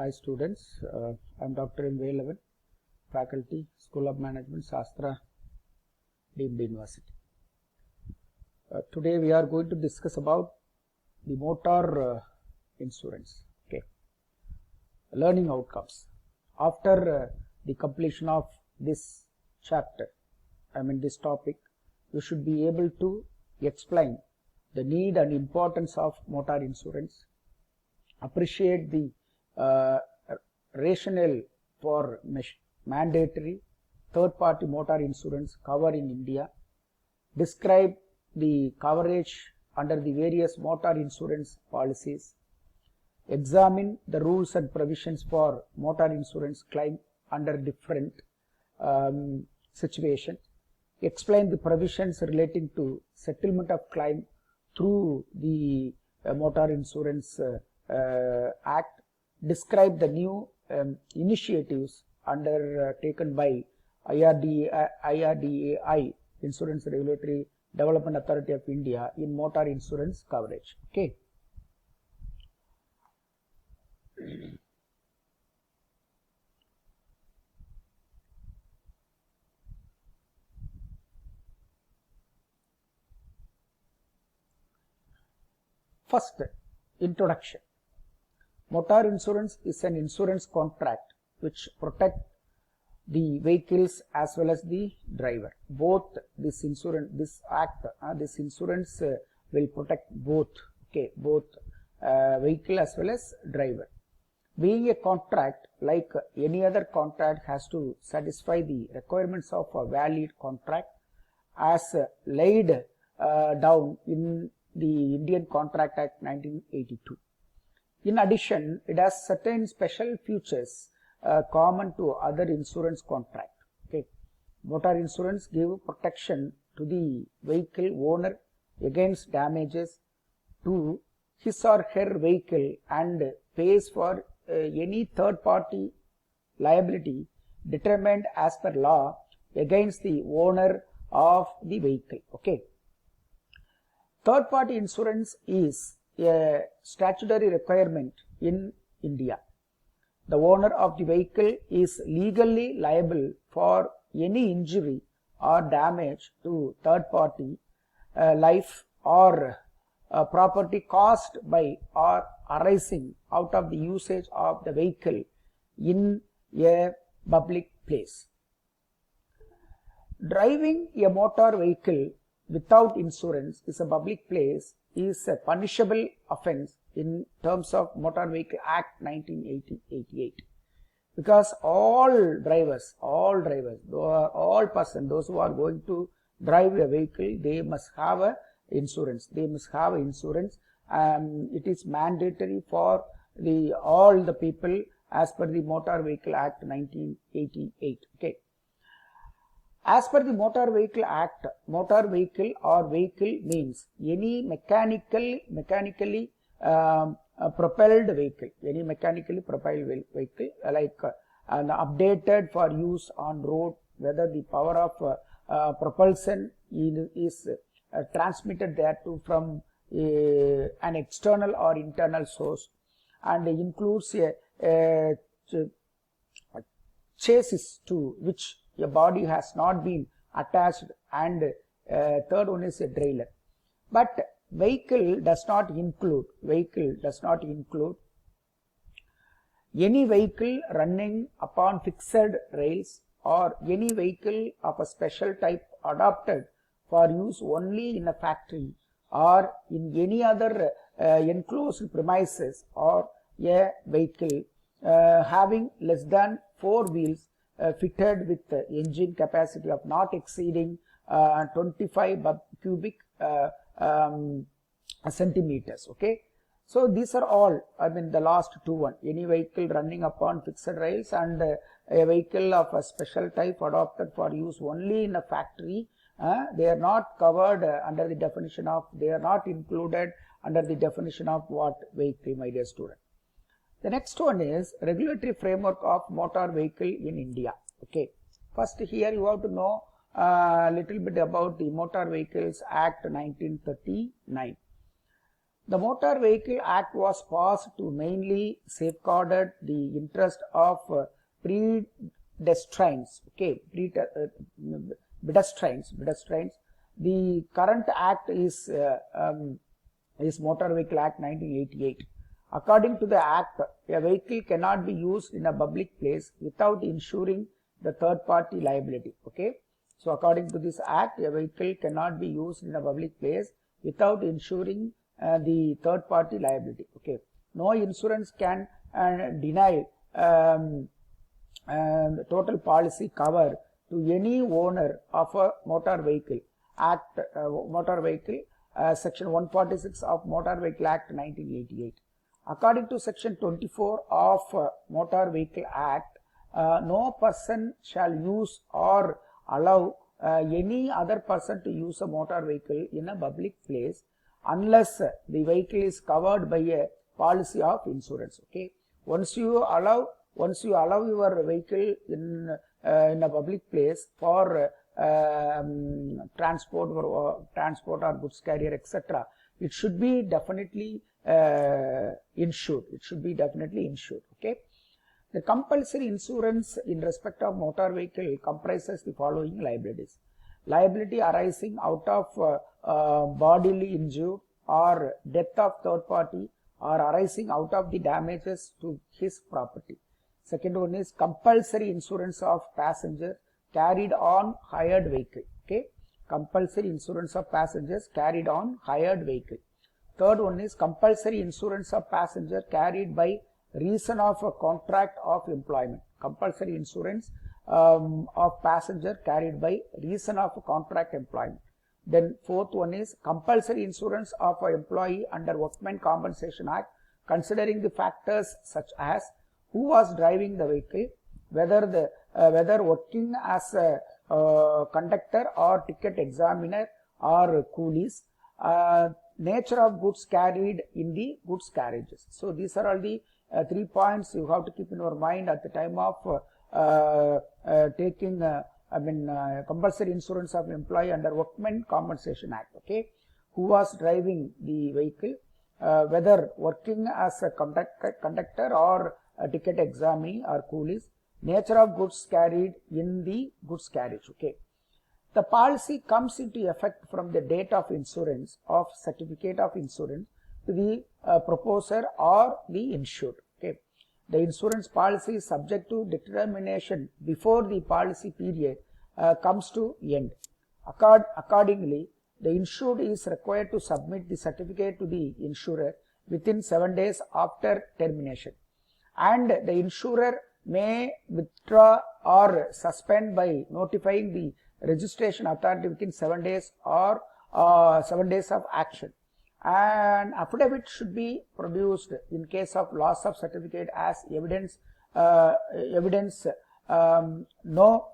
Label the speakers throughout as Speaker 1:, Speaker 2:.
Speaker 1: Hi students, I am Dr. M. Velavan, Faculty, School of Management, Shastra, Deemed University. Today we are going to discuss about the motor insurance. Okay, learning outcomes. After the completion of this chapter, this topic, you should be able to explain the need and importance of motor insurance, appreciate the rationale for mandatory third-party motor insurance cover in India, describe the coverage under the various motor insurance policies, examine the rules and provisions for motor insurance claim under different situations, explain the provisions relating to settlement of claim through the Motor Insurance Act, describe the new initiatives undertaken by IRDAI, Insurance Regulatory Development Authority of India, in motor insurance coverage. Okay. First, introduction. Motor insurance is an insurance contract which protects the vehicles as well as the driver. Both this insurance, this insurance will protect both, both vehicle as well as driver. Being a contract, like any other contract, has to satisfy the requirements of a valid contract as laid down in the Indian Contract Act 1982. In addition, it has certain special features common to other insurance contracts. Okay. Motor insurance gives protection to the vehicle owner against damages to his or her vehicle and pays for any third party liability determined as per law against the owner of the vehicle. Okay. Third party insurance is a statutory requirement in India. The owner of the vehicle is legally liable for any injury or damage to third party life or property caused by or arising out of the usage of the vehicle in a public place. Driving a motor vehicle without insurance is a public place is a punishable offence in terms of Motor Vehicle Act 1988, because all drivers, all persons, those who are going to drive a vehicle, they must have a insurance. They must have insurance. It is mandatory for all the people as per the Motor Vehicle Act 1988. Okay. As per the Motor Vehicle Act, motor vehicle or vehicle means any mechanically propelled vehicle, like updated for use on road, whether the power of propulsion is transmitted thereto from an external or internal source, and includes a chassis to which a body has not been attached, and third one is a trailer. But vehicle does not include any vehicle running upon fixed rails or any vehicle of a special type adopted for use only in a factory or in any other enclosed premises, or a vehicle having less than 4 wheels fitted with engine capacity of not exceeding 25 cubic centimeters. Okay. So these are all, the last two one, any vehicle running upon fixed rails and a vehicle of a special type adopted for use only in a factory, they are not covered under the definition of, they are not included under the definition of what vehicle, my dear student. The next one is regulatory framework of motor vehicle in India. Okay. First, here you have to know a little bit about the Motor Vehicles Act 1939. The Motor Vehicle Act was passed to mainly safeguard the interest of pedestrians. Okay, pedestrians. The current act is Motor Vehicle Act 1988. According to the act, a vehicle cannot be used in a public place without ensuring the third party liability. Okay, so according to this act, a vehicle cannot be used in a public place without ensuring the third party liability. Okay, no insurance can deny total policy cover to any owner of a motor vehicle. Act Motor Vehicle Section 146 of Motor Vehicle Act 1988. According to Section 24 of Motor Vehicle Act, no person shall use or allow any other person to use a motor vehicle in a public place unless the vehicle is covered by a policy of insurance. Okay, once you allow your vehicle in a public place for transport or goods carrier, etc., it should be definitely insured. Okay, the compulsory insurance in respect of motor vehicle comprises the following liabilities: liability arising out of bodily injury or death of third party, or arising out of the damages to his property. Second one is compulsory insurance of passenger carried on hired vehicle. Okay, compulsory insurance of passengers carried on hired vehicle. Third one is compulsory insurance of passenger carried by reason of a contract of employment. Compulsory insurance of passenger carried by reason of a contract employment. Then fourth one is compulsory insurance of an employee under Workmen Compensation Act, considering the factors such as who was driving the vehicle, whether working as a conductor or ticket examiner or coolies, nature of goods carried in the goods carriages. So these are all the 3 points you have to keep in your mind at the time of taking compulsory insurance of employee under Workmen Compensation Act. Okay, who was driving the vehicle, whether working as a conductor or a ticket examinee or coolies, nature of goods carried in the goods carriage. Okay, the policy comes into effect from the date of insurance of certificate of insurance to the proposer or the insured. Okay, the insurance policy is subject to determination before the policy period comes to end. Accordingly, the insured is required to submit the certificate to the insurer within 7 days after termination, and the insurer may withdraw or suspend by notifying the registration authority within 7 days or 7 days of action. An affidavit should be produced in case of loss of certificate as evidence no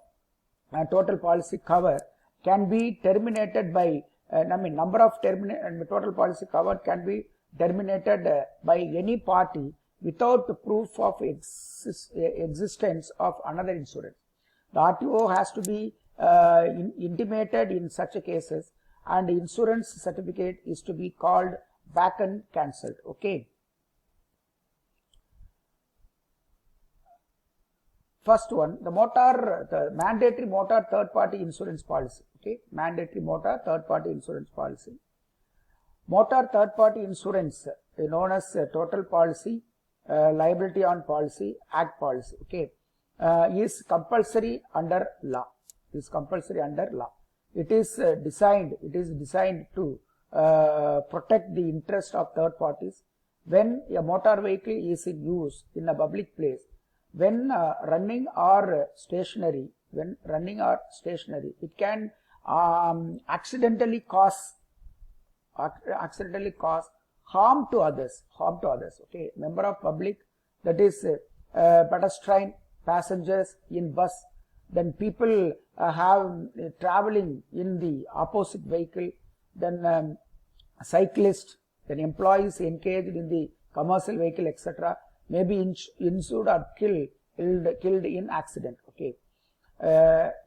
Speaker 1: total policy cover can be terminated by number of total policy cover can be terminated by any party without the proof of existence of another insurance. The RTO has to be intimated in such cases, and the insurance certificate is to be called back and cancelled. Okay. First one, the mandatory motor third party insurance policy. Okay, mandatory motor third party insurance policy. Motor third party insurance known as total policy, liability on policy, act policy. Okay, is compulsory under law. It is designed to protect the interest of third parties when a motor vehicle is in use in a public place, when running or stationary. It can accidentally cause harm to others. Okay, member of public, that is pedestrian, passengers in bus, then people traveling in the opposite vehicle, then cyclists, then employees engaged in the commercial vehicle, etc., may be injured or killed in accident. Okay,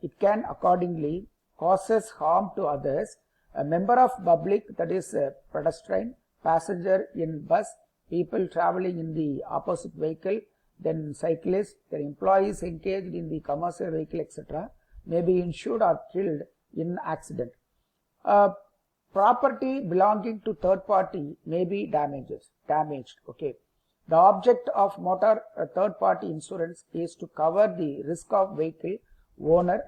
Speaker 1: it can accordingly causes harm to others. A member of public, that is pedestrian, passenger in bus, people traveling in the opposite vehicle, then cyclists, then employees engaged in the commercial vehicle, etc., may be injured or killed in accident. Property belonging to third party may be damaged. Okay. The object of motor third party insurance is to cover the risk of vehicle owner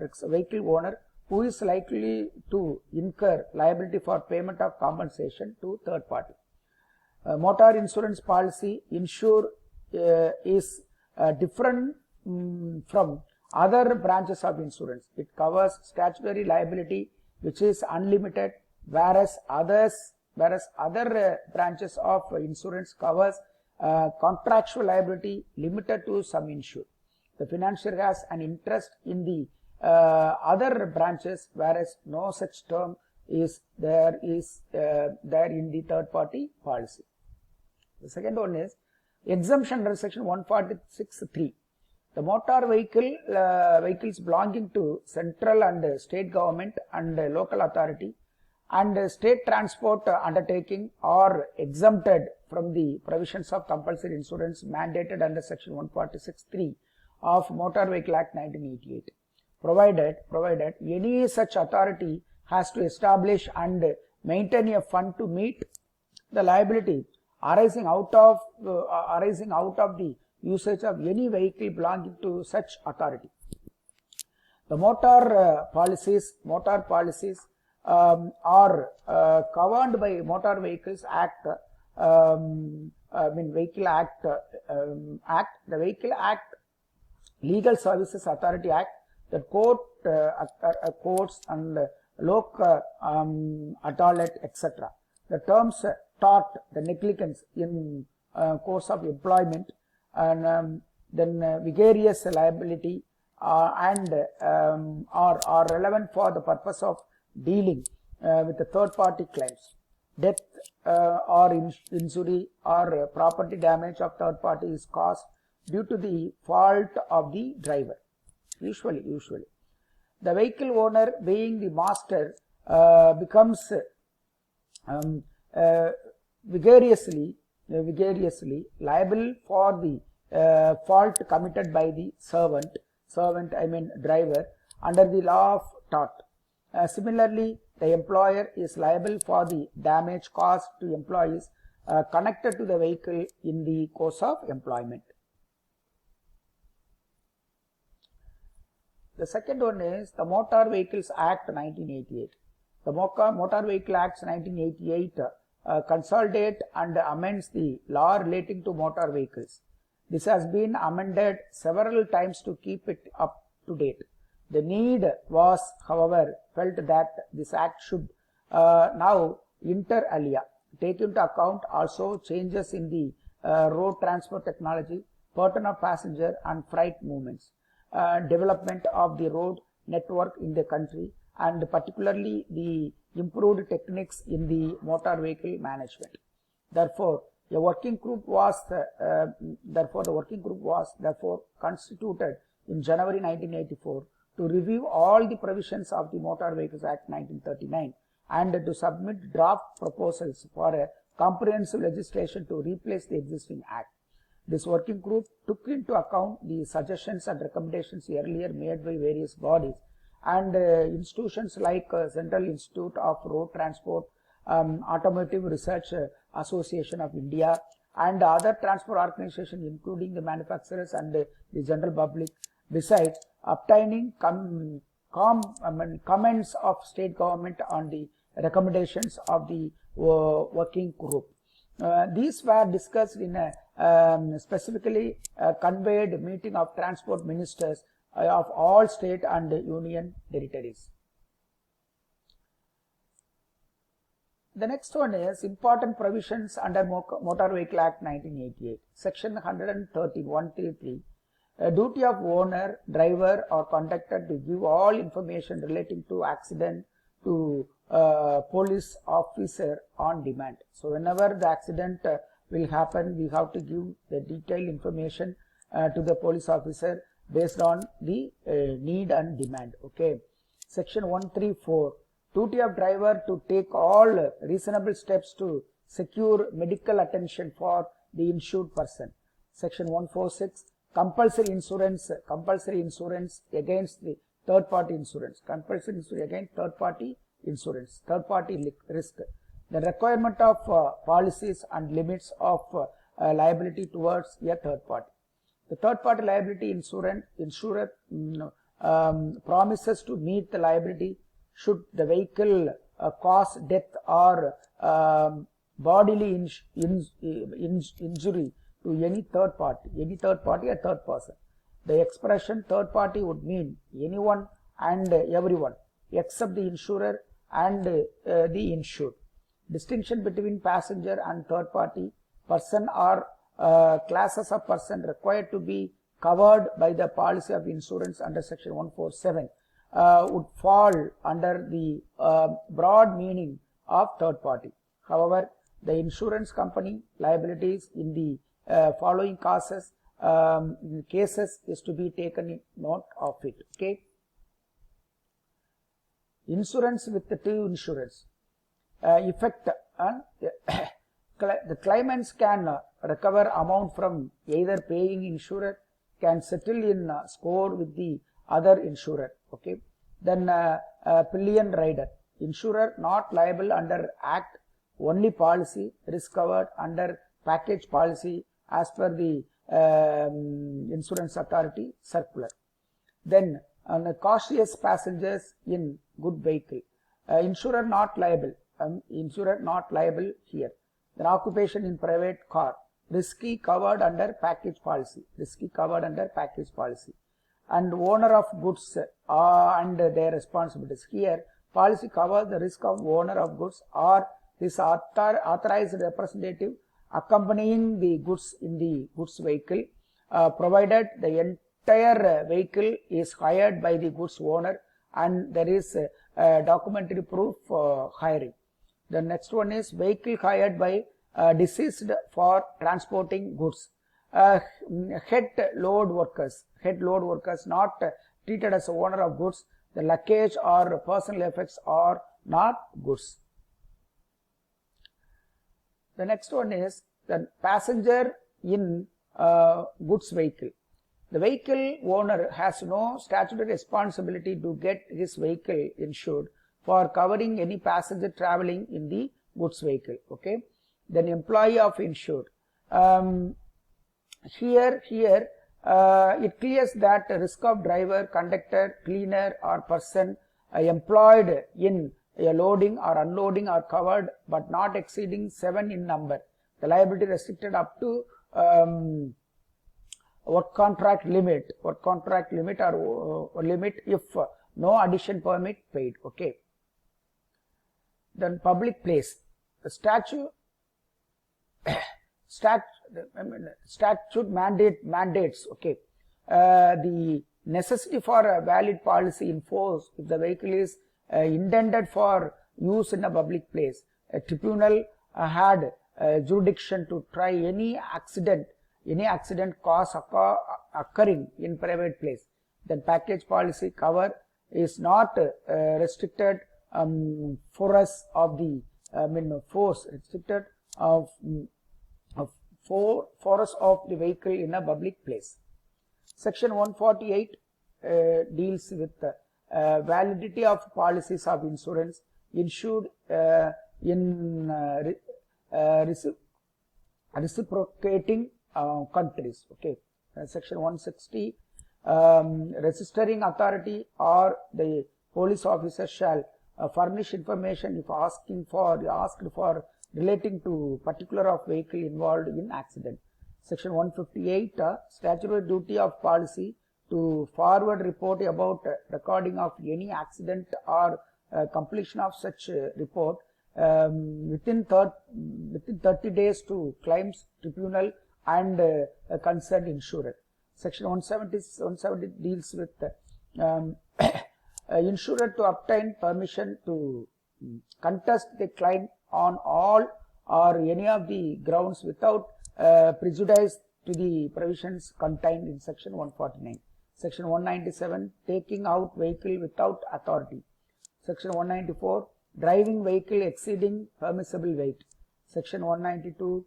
Speaker 1: who is likely to incur liability for payment of compensation to third party. Motor insurance policy is different from other branches of insurance. It covers statutory liability, which is unlimited, whereas other branches of insurance covers contractual liability limited to sum insured. The financier has an interest in the other branches, whereas no such term is there in the third party policy. The second one is exemption under section 146(3). The motor vehicles belonging to central and state government and local authority and state transport undertaking are exempted from the provisions of compulsory insurance mandated under section 146(3) of Motor Vehicle Act 1988, provided any such authority has to establish and maintain a fund to meet the liability arising out of the usage of any vehicle belonging to such authority. The motor policies are covered by Motor Vehicles Act, Vehicle Act, the Vehicle Act, Legal Services Authority Act, the courts and loc atollate, etc. The terms tort, the negligence in course of employment, and then vicarious liability and are relevant for the purpose of dealing with the third party claims. Death or injury or property damage of third party is caused due to the fault of the driver. Usually the vehicle owner, being the master, becomes vicariously liable for the fault committed by the driver under the law of tort. Similarly, the employer is liable for the damage caused to employees connected to the vehicle in the course of employment. The second one is the Motor Vehicles Act 1988. The Motor Vehicle Act 1988 consolidate and amends the law relating to motor vehicles. This has been amended several times to keep it up to date. The need was, however, felt that this act should now inter alia take into account also changes in the road transport technology, pattern of passenger and freight movements, development of the road network in the country, and particularly the improved techniques in the motor vehicle management. Therefore, the working group was constituted in January 1984 to review all the provisions of the Motor Vehicles Act 1939 and to submit draft proposals for a comprehensive legislation to replace the existing act. This working group took into account the suggestions and recommendations earlier made by various bodies and institutions like Central Institute of Road Transport, Automotive Research Association of India, and other transport organizations including the manufacturers and the general public, besides obtaining comments of state government on the recommendations of the working group. These were discussed in a specifically convened meeting of transport ministers of all state and union territories. The next one is important provisions under Motor Vehicle Act 1988. Section 133. A duty of owner, driver or conductor to give all information relating to accident to police officer on demand. So whenever the accident will happen, we have to give the detailed information to the police officer based on the need and demand. Okay. Section 134. Duty of driver to take all reasonable steps to secure medical attention for the insured person. Section 146, compulsory insurance against the third party insurance, compulsory insurance against third party insurance, third party risk. The requirement of policies and limits of liability towards a third party. The third party liability insurer promises to meet the liability should the vehicle cause death or bodily injury to any third party or third person. The expression third party would mean anyone and everyone except the insurer and the insured. Distinction between passenger and third party person or classes of person required to be covered by the policy of insurance under section 147 would fall under the broad meaning of third party. However, the insurance company liabilities in the following cases is to be taken note of it. Okay. Insurance with the two insurers. Effect on the claimants can recover amount from either paying insurer, can settle in score with the other insurer. Okay. Then pillion rider, insurer not liable under act, only policy, risk covered under package policy as per the insurance authority circular. Then cautious passengers in good vehicle, insurer not liable here. Then occupation in private car, risky covered under package policy, and owner of goods and their responsibilities. Here policy covers the risk of owner of goods or his authorized representative accompanying the goods in the goods vehicle, provided the entire vehicle is hired by the goods owner and there is documentary proof for hiring. The next one is vehicle hired by deceased for transporting goods. Head load workers not treated as owner of goods. The luggage or personal effects are not goods. The next one is the passenger in goods vehicle. The vehicle owner has no statutory responsibility to get his vehicle insured for covering any passenger traveling in the goods vehicle. Okay. Then employee of insured. Here it clears that risk of driver, conductor, cleaner or person employed in a loading or unloading are covered but not exceeding 7 in number. The liability restricted up to work contract limit or limit if no addition permit paid. Okay. Then public place. The statute mandates, okay, the necessity for a valid policy in force if the vehicle is intended for use in a public place. A tribunal had jurisdiction to try any accident cause occurring in private place. Then package policy cover is not restricted force of the force of the vehicle in a public place. Section 148 deals with validity of policies of insurance issued in reciprocating countries. Okay. Section 160, registering authority or the police officer shall furnish information if asked for relating to particular of vehicle involved in accident. Section 158, statutory duty of policy to forward report about recording of any accident or completion of such report within 30 days to claims tribunal and concerned insurer. Section 170 deals with insurer to obtain permission to contest the claim on all or any of the grounds without prejudice to the provisions contained in section 149. Section 197, taking out vehicle without authority. Section 194, driving vehicle exceeding permissible weight. Section 192,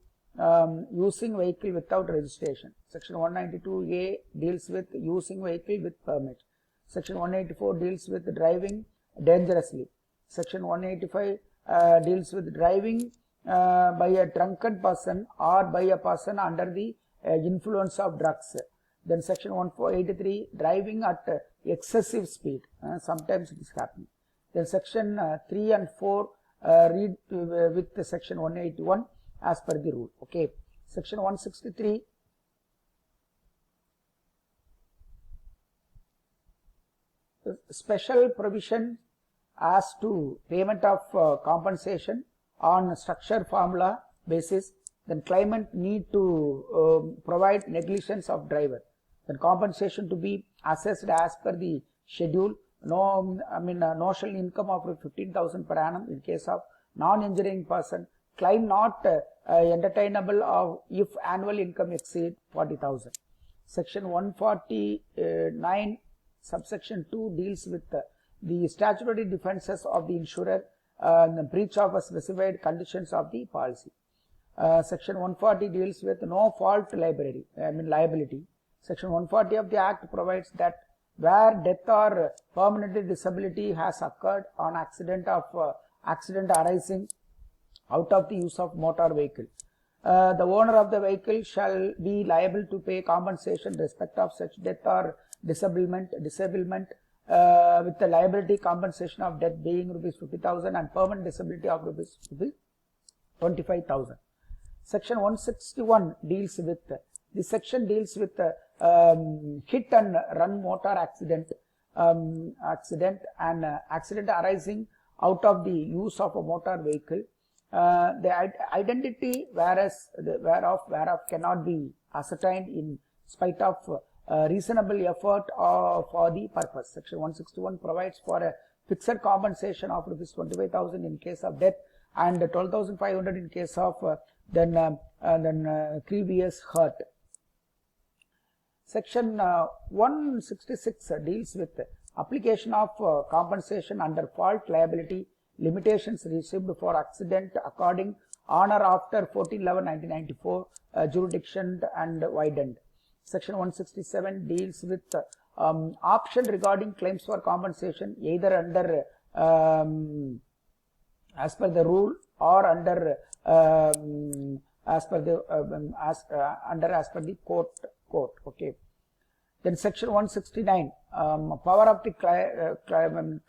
Speaker 1: using vehicle without registration. Section 192A deals with using vehicle with permit. Section 184 deals with driving dangerously. Section 185 deals with driving by a drunken person or by a person under the influence of drugs. Then section 183, driving at excessive speed. Sometimes it is happening. Then section 3 and 4 read with the section 181 as per the rule. Okay. Section 163. Special provision as to payment of compensation on structure formula basis. Then claimant need to provide negligence of driver. Then compensation to be assessed as per the schedule. Notional income of 15,000 per annum in case of non-engineering person. Claim not entertainable of if annual income exceed 40,000. Section 149 subsection 2 deals with the statutory defenses of the insurer and the breach of a specified conditions of the policy. Section 140 deals with no fault liability. Section 140 of the Act provides that where death or permanent disability has occurred on accident arising out of the use of motor vehicle, the owner of the vehicle shall be liable to pay compensation in respect of such death or disablement with the liability compensation of death being rupees 50,000 and permanent disability of rupees 25,000. Section 161 deals with this section deals with hit and run motor accident and accident arising out of the use of a motor vehicle. The identity whereof cannot be ascertained in spite of reasonable effort for the purpose. Section 161 provides for a fixed compensation of rupees 25,000 in case of death and 12,500 in case of grievous hurt. Section 166 deals with application of compensation under fault liability limitations received for accident according on or after 14/11/1994 jurisdiction and widened. Section 167 deals with option regarding claims for compensation either under as per the rule or under as per the court. Okay. Then section 169 power of the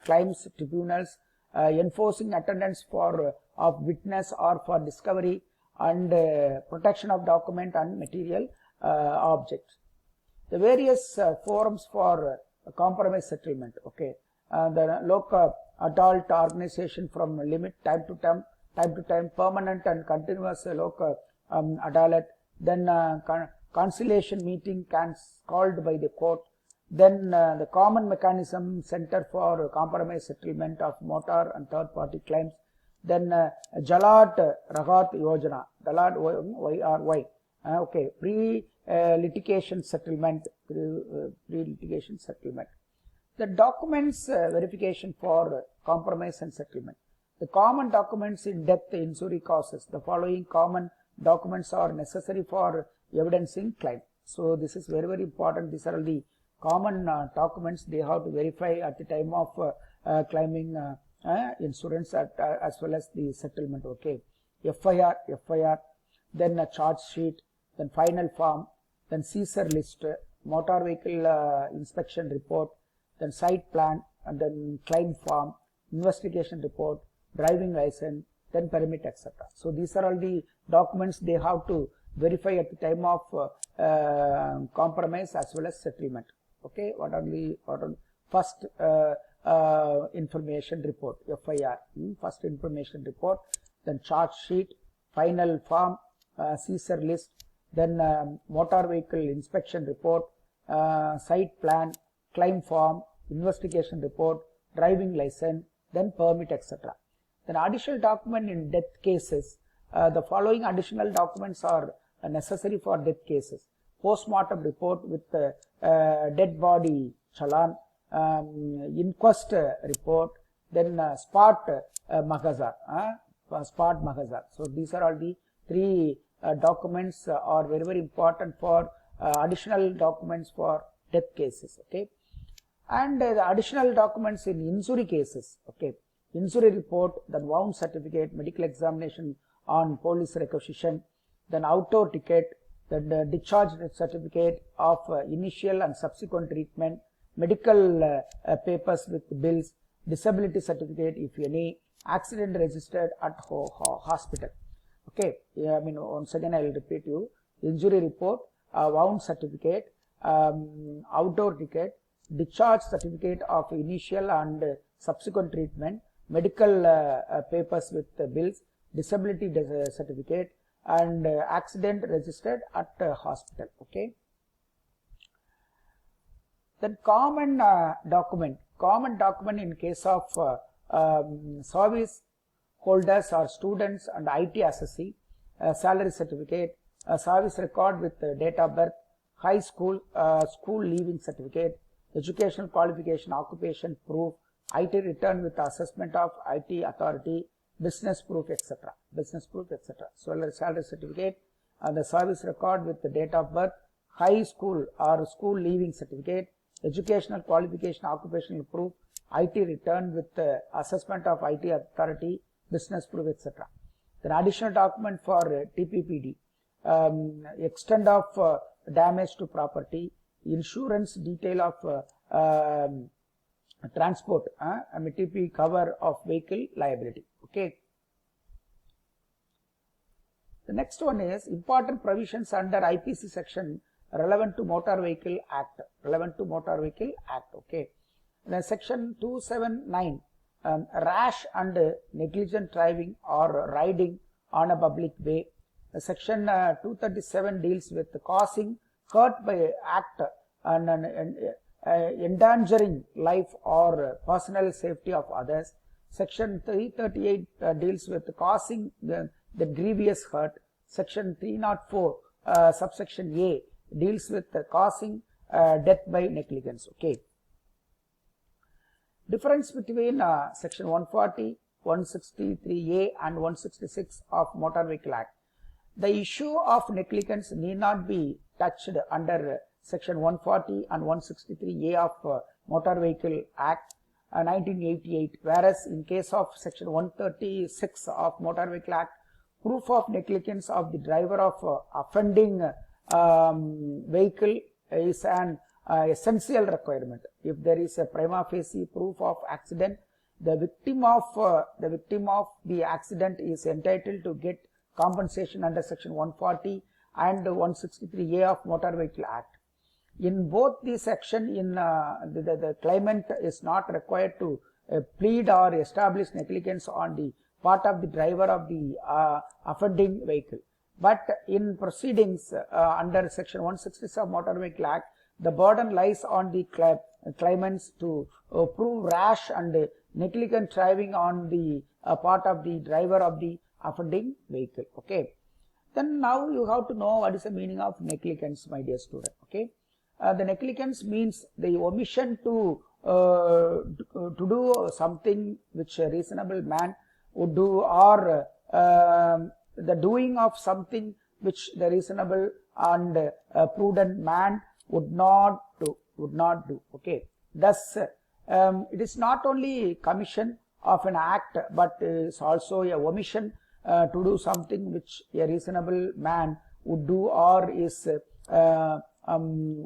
Speaker 1: claims tribunals enforcing attendance of witness or for discovery and protection of document and material objects. The various forums for compromise settlement. Okay. The local adult organization from limit time to time, permanent and continuous local adult, then conciliation meeting called by the court, then the common mechanism center for compromise settlement of motor and third party claims, then Jalat Rahat Yojana, Jalat YRY, okay, pre-litigation settlement, The documents verification for compromise and settlement. The common documents in death injury causes. The following common documents are necessary for evidencing claim. So this is very, very important. These are the common documents they have to verify at the time of claiming insurance as well as the settlement. Okay. FIR, then a charge sheet, then final form, then seizure list, motor vehicle inspection report, then site plan, and then claim form, investigation report, driving license, then permit, etc. So these are all the documents they have to verify at the time of compromise as well as settlement. Okay, what are first information report, FIR, first information report, then charge sheet, final form, seizure list, then motor vehicle inspection report, site plan, claim form, investigation report, driving license, then permit, etc. Then additional document in death cases. The following additional documents are necessary for death cases: post-mortem report with dead body challan, inquest report, then spot magazar, Spad Mahazar. So these are all the three documents are very, very important for additional documents for death cases. Okay, and the additional documents in injury cases. Okay, injury report, then wound certificate, medical examination on police requisition, then outdoor ticket, then discharge certificate of initial and subsequent treatment, medical papers with bills, disability certificate if any, accident registered at hospital. Okay, I mean, once again I will repeat you: injury report, wound certificate, outdoor ticket, discharge certificate of initial and subsequent treatment, medical papers with bills, disability certificate, and accident registered at hospital. Okay. Then common document in case of service holders or students and IT assessee, salary certificate, service record with date of birth, high school, school leaving certificate, educational qualification, occupation proof, IT return with assessment of IT authority, business proof, etc. So salary certificate and the service record with the date of birth, high school or school leaving certificate, educational qualification, occupational proof, IT return with the assessment of IT authority, business proof, etc. Then additional document for TPPD, extent of damage to property, insurance detail of transport, TP cover of vehicle liability. Okay. The next one is important provisions under IPC section relevant to Motor Vehicle Act. Okay. Then section 279, rash and negligent driving or riding on a public way. Section 237 deals with causing hurt by act and endangering life or personal safety of others. Section 338 deals with causing the grievous hurt. Section 304 subsection A deals with causing death by negligence. Okay. Difference between section 140, 163A and 166 of Motor Vehicle Act. The issue of negligence need not be touched under section 140 and 163A of Motor Vehicle Act 1988, whereas in case of section 136 of Motor Vehicle Act, proof of negligence of the driver of offending vehicle is an essential requirement. If there is a prima facie proof of accident, the victim of the accident is entitled to get compensation under section 140 and 163A of Motor Vehicle Act. In both these sections, the claimant is not required to plead or establish negligence on the part of the driver of the offending vehicle. But in proceedings under section 166 of Motor Vehicle Act, the burden lies on the claimants to prove rash and negligent driving on the part of the driver of the offending vehicle. Okay. Then now you have to know what is the meaning of negligence, my dear student. Okay. The negligence means the omission to do something which a reasonable man would do, or the doing of something which the reasonable and prudent man would not do. Okay. Thus, it is not only commission of an act, but is also a omission to do something which a reasonable man would do or is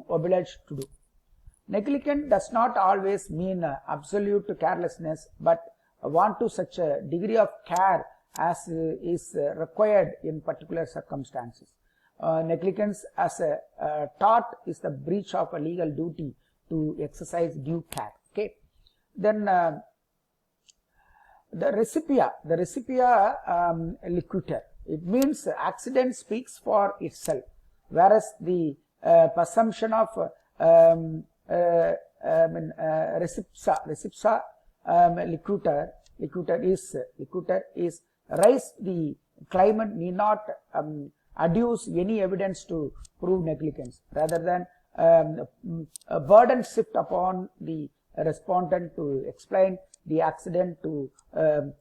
Speaker 1: obliged to do. Negligence does not always mean absolute carelessness, but want to such a degree of care as is required in particular circumstances. Negligence as a tort is the breach of a legal duty to exercise due care. Okay. Then the recipia liquidator, it means accident speaks for itself, whereas the presumption of recipsa liquidator is raised. The claimant need not adduce any evidence to prove negligence, rather than a burden shift upon the respondent to explain the accident, to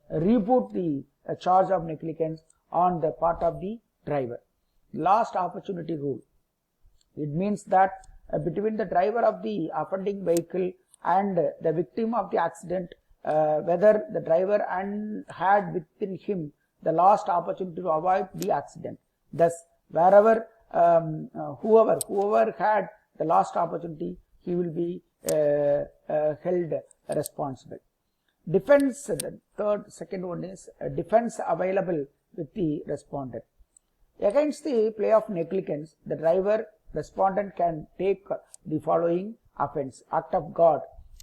Speaker 1: rebut the charge of negligence on the part of the driver. Last opportunity rule. It means that between the driver of the offending vehicle and the victim of the accident, whether the driver had within him the last opportunity to avoid the accident. Thus, wherever whoever had the last opportunity, he will be held responsible. Defense, the second one is defense available with the respondent. Against the play of negligence, the driver respondent can take the following offense: act of God,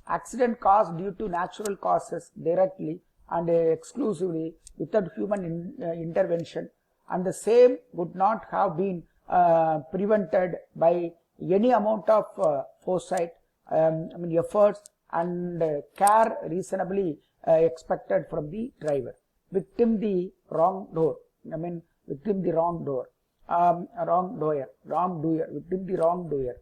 Speaker 1: accident caused due to natural causes directly and exclusively without human intervention, and the same would not have been prevented by any amount of foresight, efforts and care reasonably expected from the driver. Victim the wrongdoer, victim the wrongdoer, victim the wrongdoer.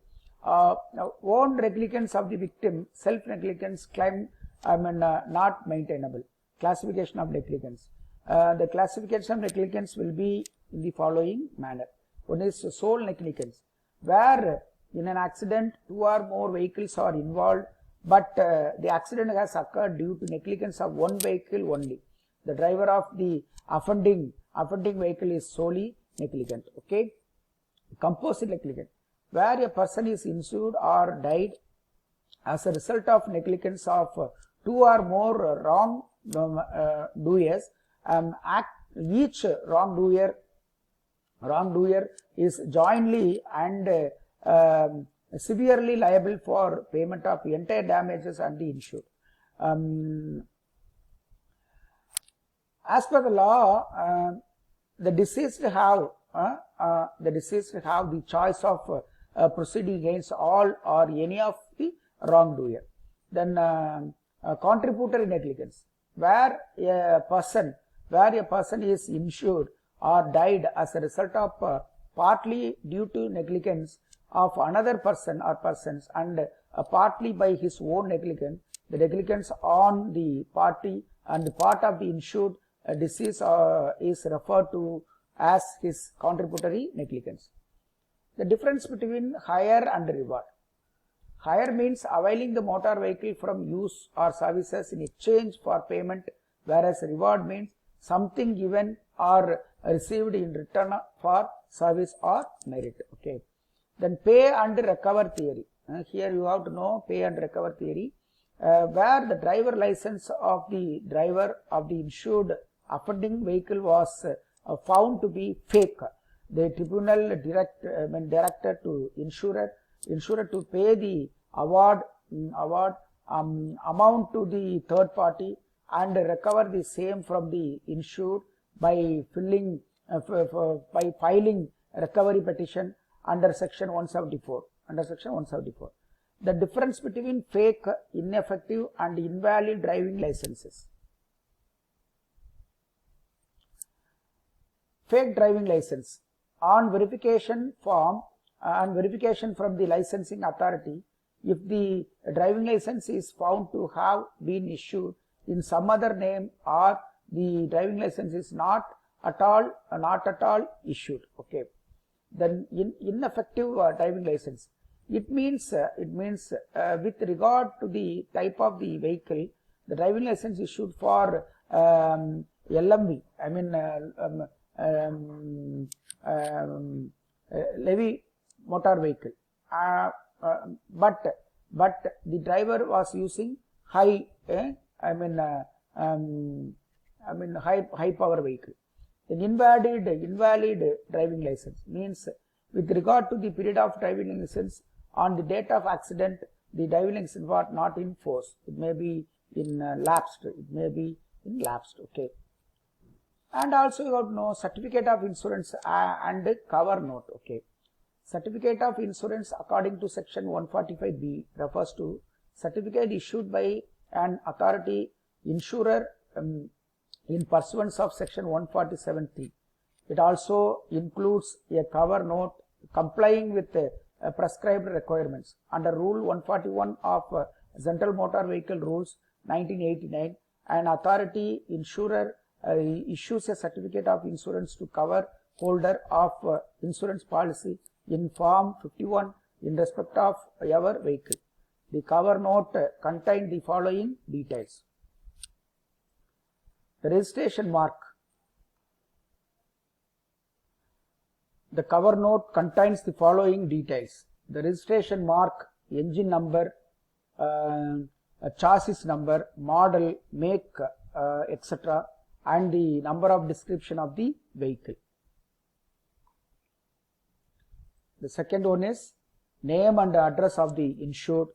Speaker 1: Own negligence of the victim, self-negligence claim not maintainable. Classification of negligence. The classification of negligence will be in the following manner. One is sole negligence, where in an accident 2 or more vehicles are involved, but the accident has occurred due to negligence of one vehicle only. The driver of the offending vehicle is solely negligent. Okay. Composite negligence, where a person is injured or died as a result of negligence of 2 or more wrongdoers. Each wrongdoer is jointly and severely liable for payment of entire damages and the insured. As per the law, the deceased have the choice of proceeding against all or any of the wrongdoer. Then contributory negligence, where a person is injured or died as a result of partly due to negligence of another person or persons and partly by his own negligence. The negligence on the party and the part of the insured deceased is referred to as his contributory negligence. The difference between hire and reward. Hire means availing the motor vehicle from use or services in exchange for payment, whereas reward means something given or received in return for service or merit. Okay. Then pay and recover theory. Here you have to know pay and recover theory, where the driver license of the driver of the insured offending vehicle was found to be fake. The tribunal directed to insurer to pay the award amount to the third party and recover the same from the insured by filing recovery petition under section 174. The difference between fake, ineffective and invalid driving licenses. Fake driving license. On verification form and verification from the licensing authority, if the driving license is found to have been issued in some other name or the driving license is not at all issued. Okay. Then ineffective driving license. It means with regard to the type of the vehicle, the driving license issued for LMV, levy motor vehicle, but the driver was using high power vehicle. Then invalid driving license means with regard to the period of driving license on the date of accident, the driving license was not in force. It may be lapsed. Okay. And also you have to know certificate of insurance and cover note. Okay. Certificate of insurance according to section 145B refers to certificate issued by an authority insurer in pursuance of section 147(3). It also includes a cover note complying with prescribed requirements under Rule 141 of General Motor Vehicle Rules 1989. An authority insurer issues a certificate of insurance to cover holder of insurance policy in Form 51 in respect of our vehicle. The cover note contains the following details. The registration mark. The cover note contains the following details. The registration mark, engine number, chassis number, model, make, etc. and the number of description of the vehicle. The second one is name and address of the insured,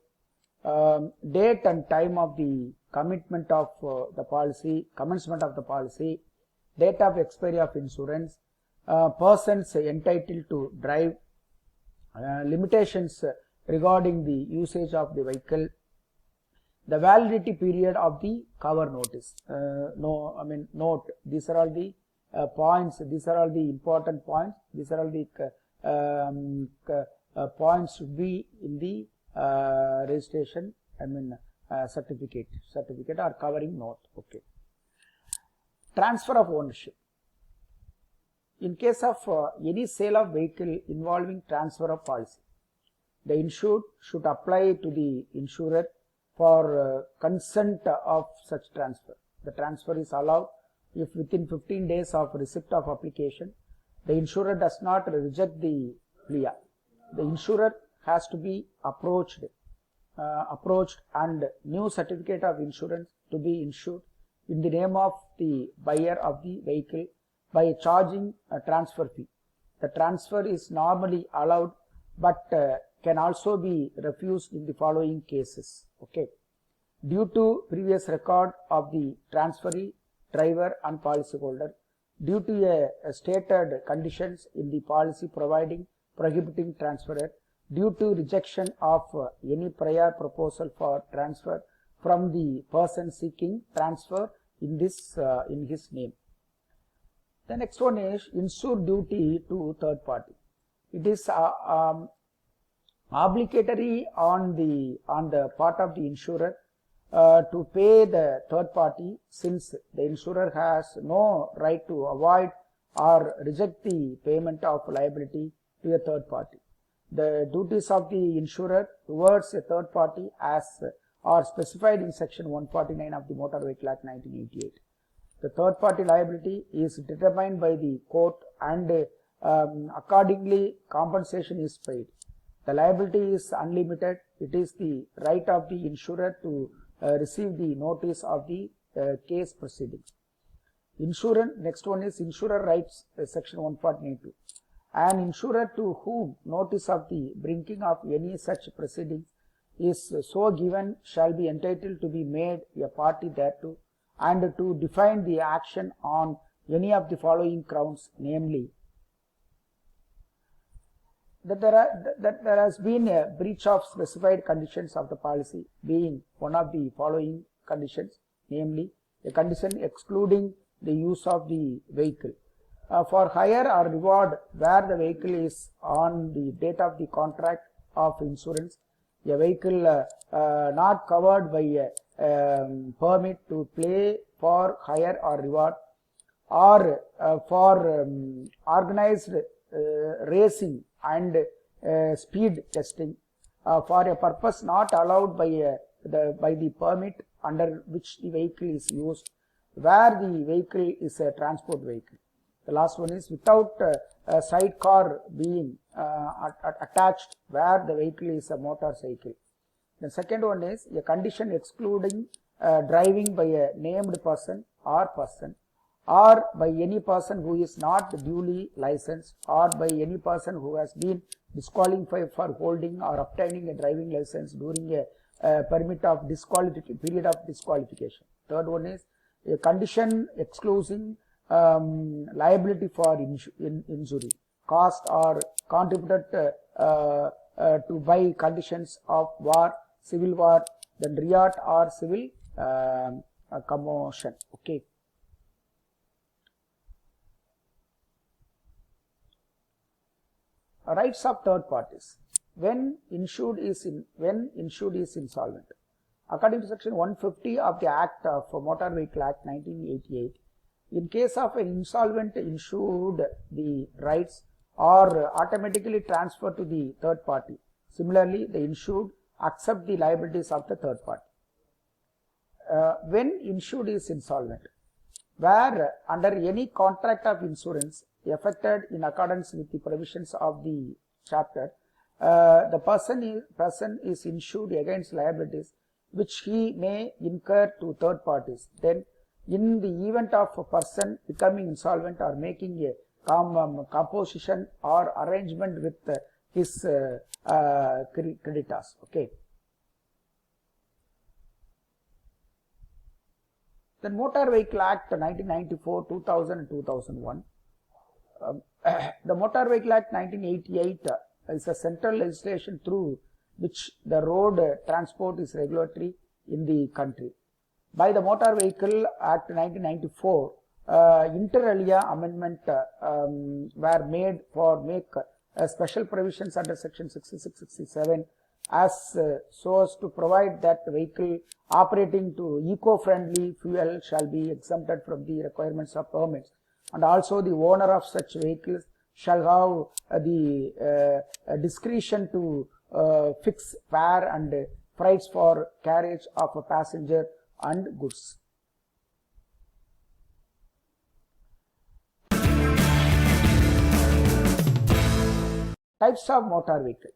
Speaker 1: date and time of the commitment of the policy, commencement of the policy, date of expiry of insurance, persons entitled to drive, limitations regarding the usage of the vehicle, the validity period of the cover notice. Note. These are all the points. These are all the important points. These are all the points should be in the registration. Certificate or covering note. Okay. Transfer of ownership. In case of any sale of vehicle involving transfer of policy, the insured should apply to the insurer for consent of such transfer. The transfer is allowed if within 15 days of receipt of application, the insurer does not reject the plea. The insurer has to be approached and new certificate of insurance to be issued in the name of the buyer of the vehicle by charging a transfer fee. The transfer is normally allowed but can also be refused in the following cases. Okay. Due to previous record of the transferee, driver and policyholder, due to a stated conditions in the policy prohibiting transferor, due to rejection of any prior proposal for transfer from the person seeking transfer in his name. The next one is insured duty to third party. It is obligatory on the part of the insurer to pay the third party, since the insurer has no right to avoid or reject the payment of liability to a third party. The duties of the insurer towards a third party are specified in section 149 of the Motor Vehicle Act 1988. The third party liability is determined by the court and accordingly compensation is paid. The liability is unlimited. It is the right of the insurer to receive the notice of the case proceedings. Next one is insurer rights, section 142. An insurer to whom notice of the bringing of any such proceedings is so given shall be entitled to be made a party thereto, and to define the action on any of the following grounds, namely, that there has been a breach of specified conditions of the policy, being one of the following conditions, namely a condition excluding the use of the vehicle for hire or reward where the vehicle is on the date of the contract of insurance, a vehicle not covered by a permit to play for hire or reward, or for organized racing and speed testing for a purpose not allowed by the permit under which the vehicle is used, where the vehicle is a transport vehicle. The last one is without a sidecar being attached, where the vehicle is a motorcycle. The second one is a condition excluding driving by a named person, or by any person who is not duly licensed, or by any person who has been disqualified for holding or obtaining a driving license during a period of disqualification. Third one is a condition excluding liability for injury caused or contributed to by conditions of war, civil war, then riot or civil commotion. Okay. Rights of third parties when insured is insolvent. According to section 150 of the Act of Motor Vehicle Act 1988, In case of an insolvent insured, the rights are automatically transferred to the third party. Similarly, the insured accept the liabilities of the third party. When insured is insolvent, where under any contract of insurance effected in accordance with the provisions of the chapter, the person is insured against liabilities which he may incur to third parties. Then, in the event of a person becoming insolvent or making a composition or arrangement with his creditors. Okay. Then Motor Vehicle Act 1994, 2000 and 2001. The Motor Vehicle Act 1988 is a central legislation through which the road transport is regulatory in the country. By the Motor Vehicle Act 1994, inter alia amendment were made for make special provisions under section 66-67 as so as to provide that vehicle operating to eco-friendly fuel shall be exempted from the requirements of permits, and also the owner of such vehicles shall have the discretion to fix fare and freights for carriage of a passenger and goods. Types of motor vehicle.